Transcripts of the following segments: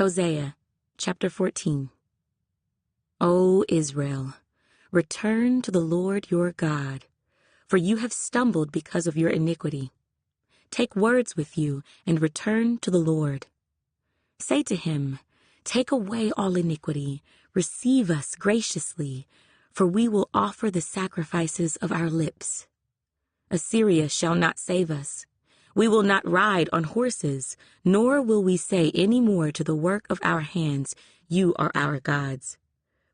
Hosea, chapter 14. O Israel, return to the Lord your God, for you have stumbled because of your iniquity. Take words with you and return to the Lord. Say to him, take away all iniquity, receive us graciously, for we will offer the sacrifices of our lips. Assyria shall not save us. We will not ride on horses, nor will we say any more to the work of our hands, you are our gods.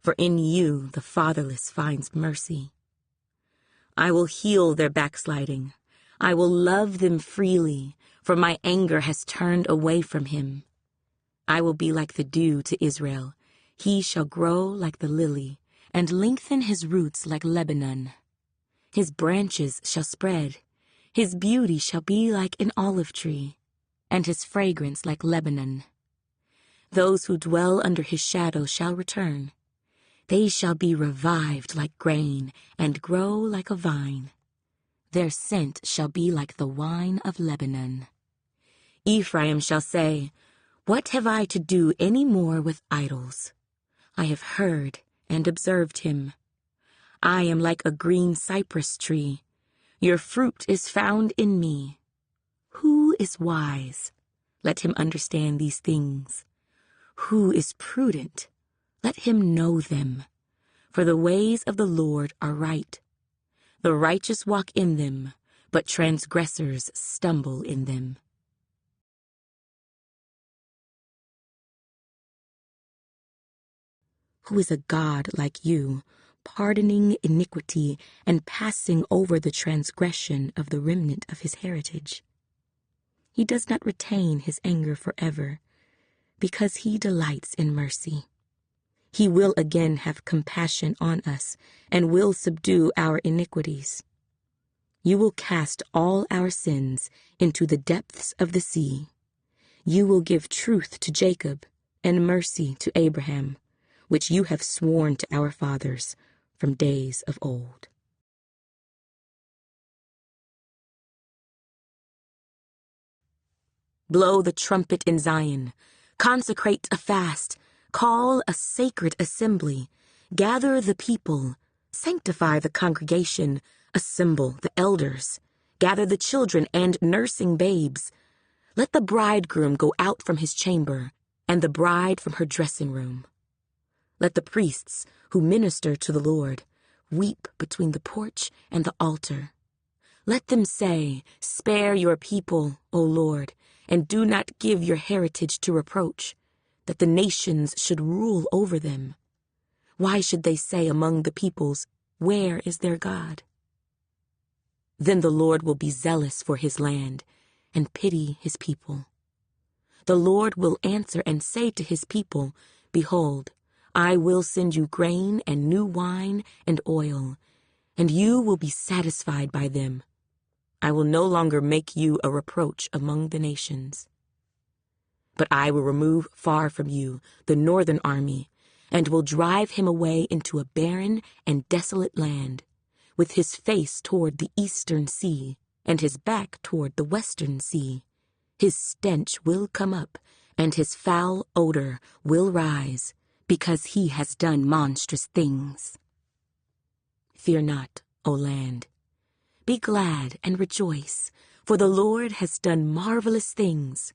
For in you the fatherless finds mercy. I will heal their backsliding. I will love them freely, for my anger has turned away from him. I will be like the dew to Israel. He shall grow like the lily, and lengthen his roots like Lebanon. His branches shall spread. His beauty shall be like an olive tree, and his fragrance like Lebanon. Those who dwell under his shadow shall return. They shall be revived like grain, and grow like a vine. Their scent shall be like the wine of Lebanon. Ephraim shall say, what have I to do any more with idols? I have heard and observed him. I am like a green cypress tree. Your fruit is found in me. Who is wise? Let him understand these things. Who is prudent? Let him know them. For the ways of the Lord are right. The righteous walk in them, but transgressors stumble in them. Who is a God like you, pardoning iniquity and passing over the transgression of the remnant of his heritage? He does not retain his anger forever, because he delights in mercy. He will again have compassion on us and will subdue our iniquities. You will cast all our sins into the depths of the sea. You will give truth to Jacob and mercy to Abraham, which you have sworn to our fathers from days of old. Blow the trumpet in Zion, consecrate a fast, call a sacred assembly, gather the people, sanctify the congregation, assemble the elders, gather the children and nursing babes. Let the bridegroom go out from his chamber, and the bride from her dressing room. Let the priests who minister to the Lord weep between the porch and the altar. Let them say, spare your people, O Lord, and do not give your heritage to reproach, that the nations should rule over them. Why should they say among the peoples, where is their God? Then the Lord will be zealous for his land and pity his people. The Lord will answer and say to his people, behold, I will send you grain and new wine and oil, and you will be satisfied by them. I will no longer make you a reproach among the nations. But I will remove far from you the northern army, and will drive him away into a barren and desolate land, with his face toward the eastern sea, and his back toward the western sea. His stench will come up, and his foul odor will rise, because he has done monstrous things. Fear not, O land. Be glad and rejoice, for the Lord has done marvelous things.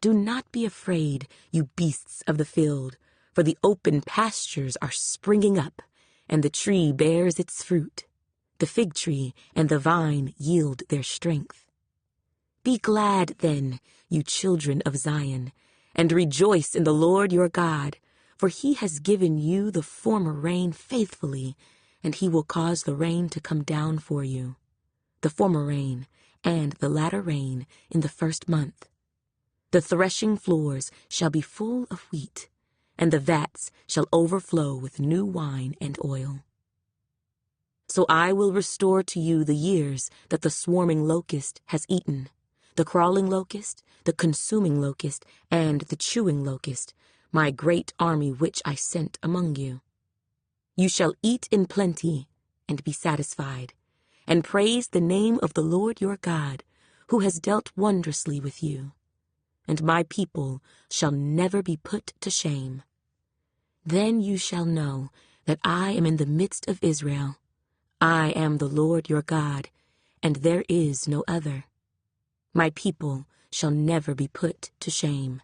Do not be afraid, you beasts of the field, for the open pastures are springing up, and the tree bears its fruit. The fig tree and the vine yield their strength. Be glad, then, you children of Zion, and rejoice in the Lord your God, for he has given you the former rain faithfully, and he will cause the rain to come down for you, the former rain and the latter rain in the first month. The threshing floors shall be full of wheat, and the vats shall overflow with new wine and oil. So I will restore to you the years that the swarming locust has eaten, the crawling locust, the consuming locust, and the chewing locust, my great army which I sent among you. You shall eat in plenty and be satisfied, and praise the name of the Lord your God, who has dealt wondrously with you. and my people shall never be put to shame. Then you shall know that I am in the midst of Israel. I am the Lord your God, and there is no other. My people shall never be put to shame.